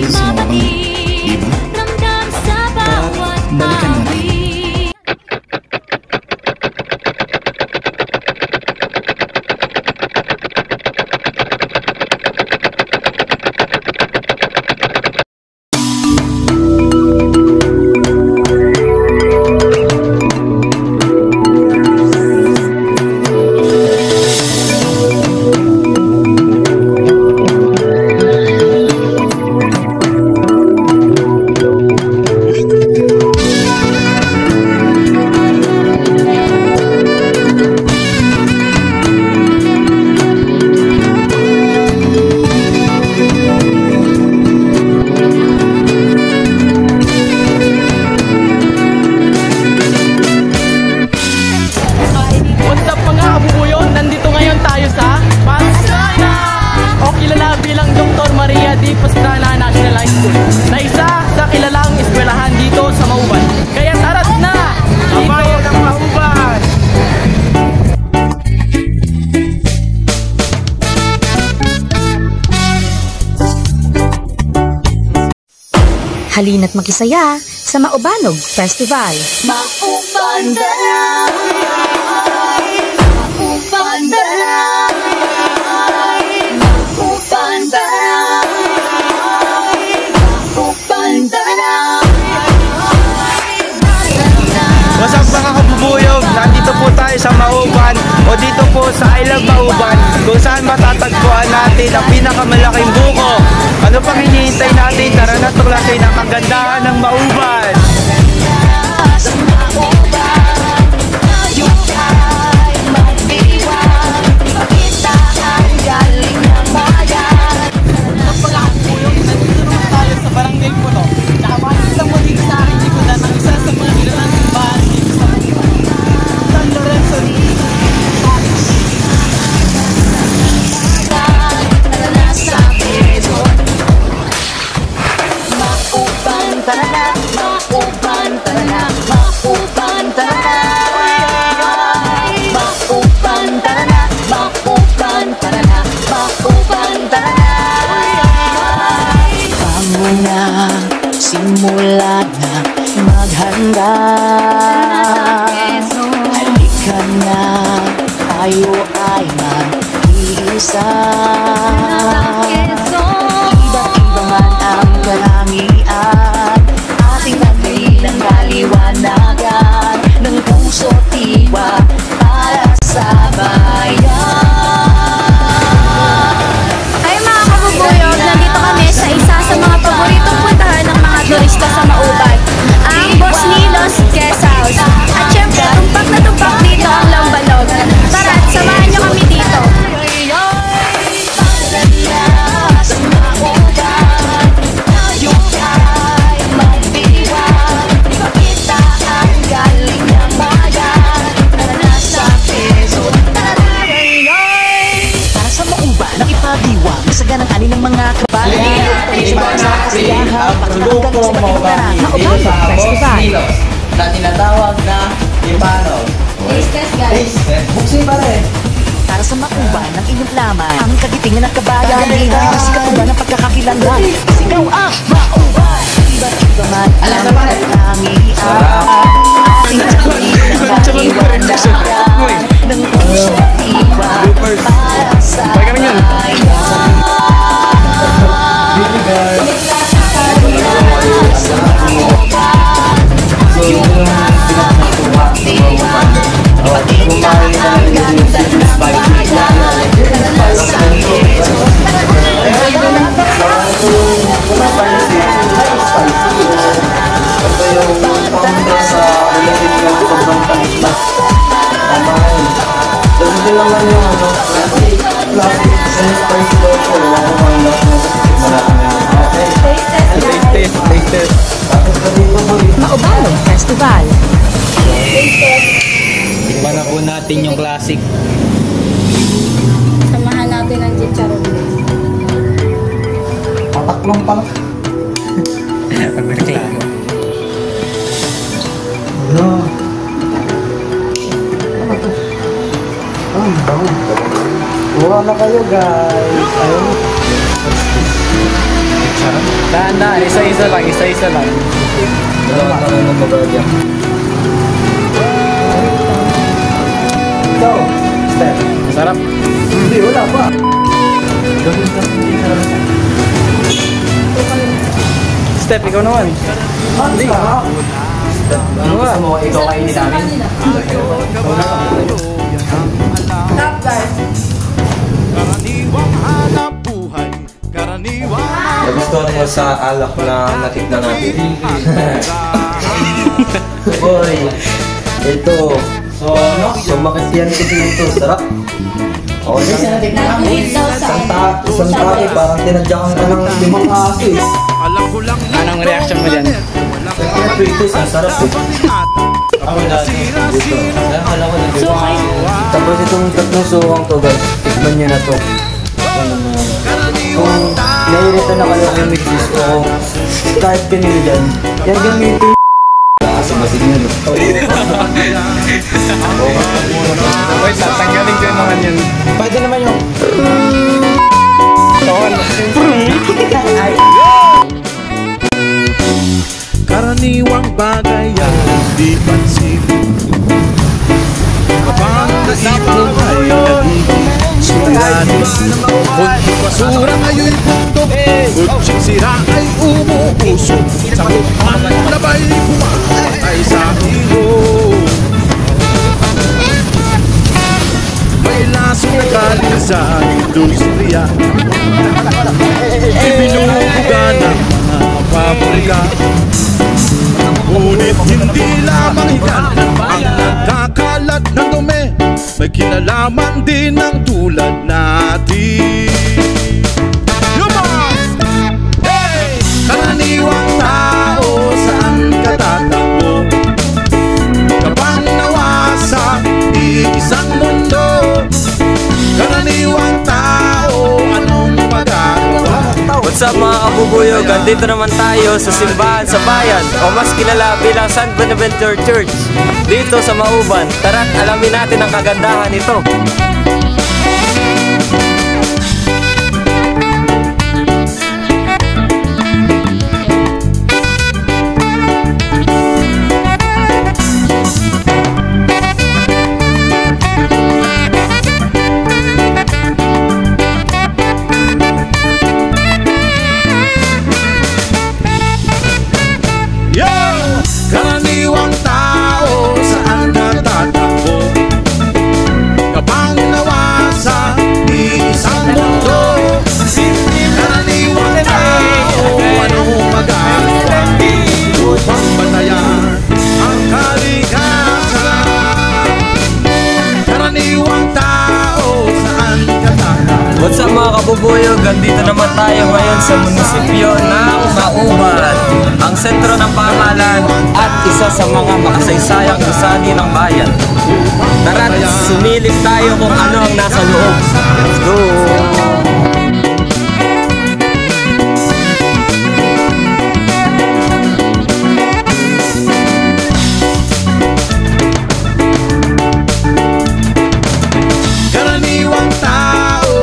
So, diba? Tara't balikan natin. Na isa sa kilalang eskwelahan dito sa Mauban. Kaya tara't na! Bayan ng Mauban! Halina't makisaya sa Maubanog Festival. Mauban Dalang! Mauban Dalang! Mauban Dalang! What's up mga kabubuyog? Nandito po tayo sa Mauban o dito po sa I Love Mauban kung saan matatagpuan natin ang pinakamalaking buko. Ano pang hinihintay natin? Tara na tuklasin ang kagandahan ng Mauban. Barangay Puno. Tsaka makikita mo dito sa aking likodan ang isa sa mga kilalang simbahan dito sa San Lorenzo. Mauban Tarana, Mauban Tarana, Mauban Tarana, Mauban Tarana, Mauban Tarana, Mauban Tarana. Na, simula na maghanda. Halika na, tayo ay mag-iisa. Iba't-iba man ang kalangian, ating nagay ng kaliwanagan ng puso't diwa para sa bayan. Nandito kami sa isa sa mga paboritong puntahan ng mga turista sa Mauban, ang Boss Nilo's Guest House. At syempre, tumpak na tumpak dito ang lambalog. Tara't samahan nyo kami dito. Masaganang ani ng mga kabayan. Sa kasiyahan, pakitanggal sa kapitbaran. Maubanog Festival. Na tinatawag na Ipano. Buksi pa rin. Para sa Mauban ng inyong laman, ang kagitingan ng kabayan, kasi katuban ng pagkakakilanlan. Sigaw ang Mauban. Iba't-iba man ang kalangian, ating nagawin ng kaliwanagan ng puso't diwa para sa bayan. Maubanog Festival. Tikman na po natin yung classic. Samahan natin ang chicharon. Pataklong pala. Pagreklamo. Ano? Ano to? Ang bago. Kuha na kayo guys. Ayun. Dahan-dahan, isa-isa lang, isa-isa lang. Ikaw, Steph. Sarap. Hindi, wala pa. Step, ikaw naman. Hindi ka. Ano ba? Gusto mo ikaw kainin namin? Stop, guys. Karaniwang hanap buhay, karaniwang Nagustuhan mo sa alak na natikman natin. Boy, ito. Sumakit yan kasi ito. Sarap. O, isang tabi, parang tinadyakan ka ng 5 aso eh. alam ko lang na Anong reaction mo dyan? Siyempre ito, sarap eh. Ako na dito. Alam ko na dito. Tapos itong tatlong suwang to guys, tikman nyo na to. Kung naiirita na kayo kay Mrs. o kahit kanino dyan, yan gamitin kasi masig nyo. Wait, tatanggalin ko naman yun. Pwede naman yung... karaniwang bagay ang hindi pansin. Kapag naibang ay nagiging suliranin. Kung basura ngayon'y bundok, kutsing sira ay umuusok. Sa hukman labay pumatay sa ilog. May lasong nagaling sa industriya, ibinubuga ng mga pabrika. Ngunit hindi lamang ikan ang nagkakalat ng dumi, may kinalaman din ang tulad natin. Come on! Hey! Karaniwang tao saan ka tatakbo kapag nawasa isang mundo? Karaniwang tao, anong magagawa? What's up mga kabubuyog? Andito naman tayo sa simbahan sa bayan o mas kilala bilang San Bonaventure Church dito sa Mauban. Tara't alamin natin ang kagandahan nito. Karaniwang tao saan ka tatakbo kapag nawasa isang mundo? Karaniwang tao, anong magagawa upang batayan ang kalikasan? Karaniwang tao saan ka tatakbo? What's up mga kabubuyog? Andito naman tayo ngayon sa munisipyo ng Mauban, ang sentro ng pamahalaan at isa sa mga makasaysayang gusani ng bayan. Tara't sumilip tayo kung ano ang nasa loob. Let's go! Karaniwang tao,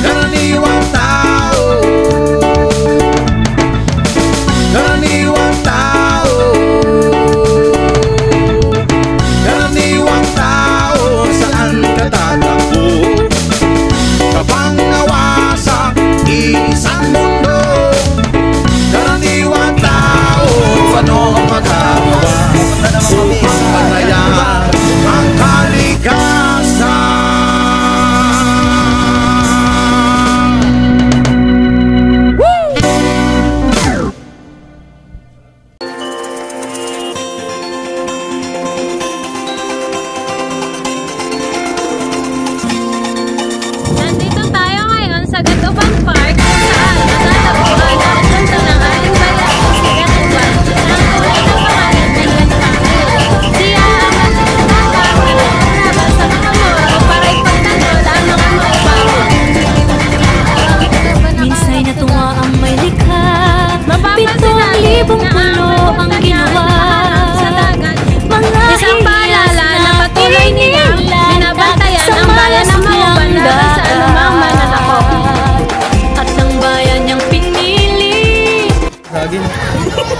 karaniwang tao, karaniwang tao, karaniwang tao, saan ka tatakbo kapag nawasa isang mundo? Karaniwang tao, ano ang magagawa upang patayan ang kalikasan? Nandito tayo ngayon sa Gatuban Park kung saan matatagpuan ang punto ng ating bayan kung si Gatuban ang tulad ng pangalan ng Gatuban. Siya ang nagtatawa sa mga moro para ipagtanggol ang mga maubawa. Minsay natuwa ang may likha, 7,000 pulo ang ginawa. Isang paalala na patuloy nilang binabantayan ang bayan ng Mauban laban sa anumang mananakop. Gagin.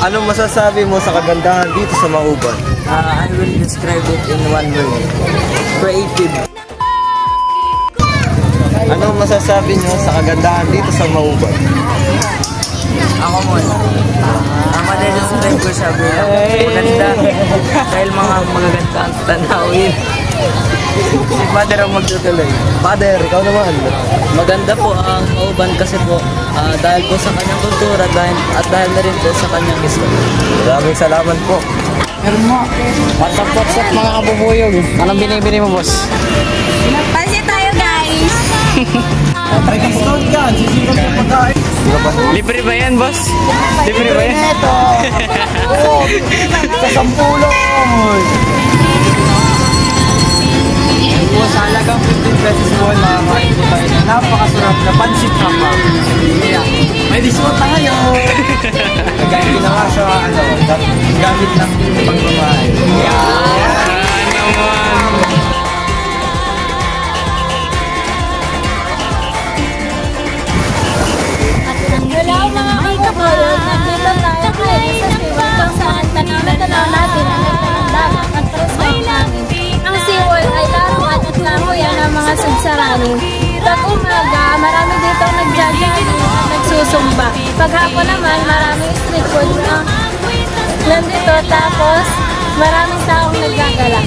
Anong masasabi mo sa kagandahan dito sa Mauban? I will describe it in one word. Creative. Anong masasabi nyo sa kagandahan dito sa Mauban? Ako muna. Ang madedescribe ko siya bilang maganda. Dahil mga magaganda ang tanawin. Si Father ang magtutuloy. Father, ikaw naman. Maganda po ang Mauban kasi po dahil po sa kanyang kultura at dahil na rin po sa kanyang history. Maraming salamat po. What's up mga kabubuyog? Anong binibili mo, boss? Pansin tayo guys! May discount ka. Sisikat yung pagkain. Libre ba yan, boss? Libre ba yan? Ito. Sa 10 po, sa halagang 15 pesos po, makakain po tayo ng napakasarap na pansit hapang. May discount na kayo! Nagkaya ginawa sa gamit ng pangbabae. Hello mga kapatid, nandito tayo ngayon sa Seawall kung saan tanaw natin ang nagtanong dagat at prospect namin. Ang Seawall ay laruan at laruyan ng mga sudsaranin. Pag umaga, marami dito nagja-jogging at nagsusumba. Paghapon naman, maraming street food na nandito, tapos maraming taong naggagala.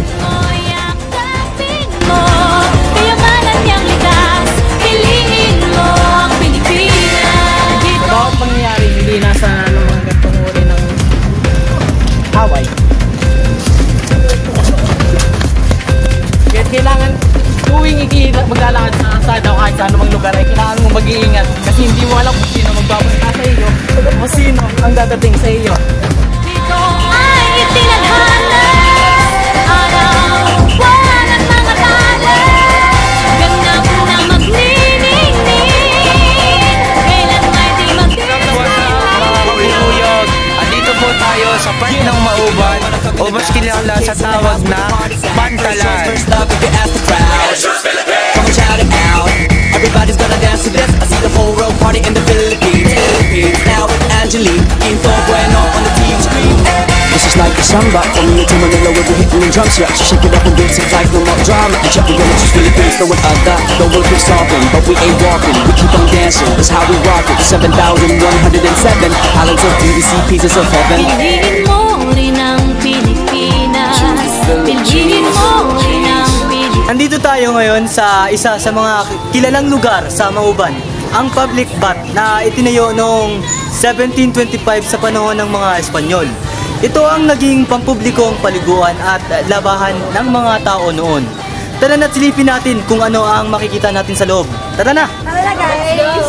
Kayamanan niyang likas, piliin mo ang Pilipinas. Bakit mangyayari hindi nasa mga gantong uri ng away? Kailangan tuwing maglalakad sa kalsada o kahit sa anumang lugar ay kailangan mong mag-iingat kasi hindi mo alam kung sino magbabasta sa iyo o sino ang dadating sa iyo. Dito ay tinadhana, araw-buwan at mga tala, ganap na magniningning, kailan may di Kabuyog. Andito po tayo sa part ng Mauban o mas kilala sa tawag na Pantalan. Everybody's gonna dance to this. I see the whole world party in the Philippines. Now with Angelique, Quinto Bueno on the TV screen. This is like a samba. Coming into Manila with the hitting and drums. Yeah, shake it up and dance it like no more drama. And check it out, it's Philippines, throwing a dot. The world keeps talking, but we ain't walking. We keep on dancing, that's how we rock it. 7,107 islands of BBC, pieces of heaven. Piliin mo rin ang Pilipinas, piliin mo rin ang Pilipinas. Nandito tayo ngayon sa isa sa mga kilalang lugar sa Mauban, ang public bath na itinayo noong 1725 sa panahon ng mga Espanyol. Ito ang naging pampublikong paliguan at labahan ng mga tao noon. Tara na't silipin natin kung ano ang makikita natin sa loob. Tara na! Tara na guys!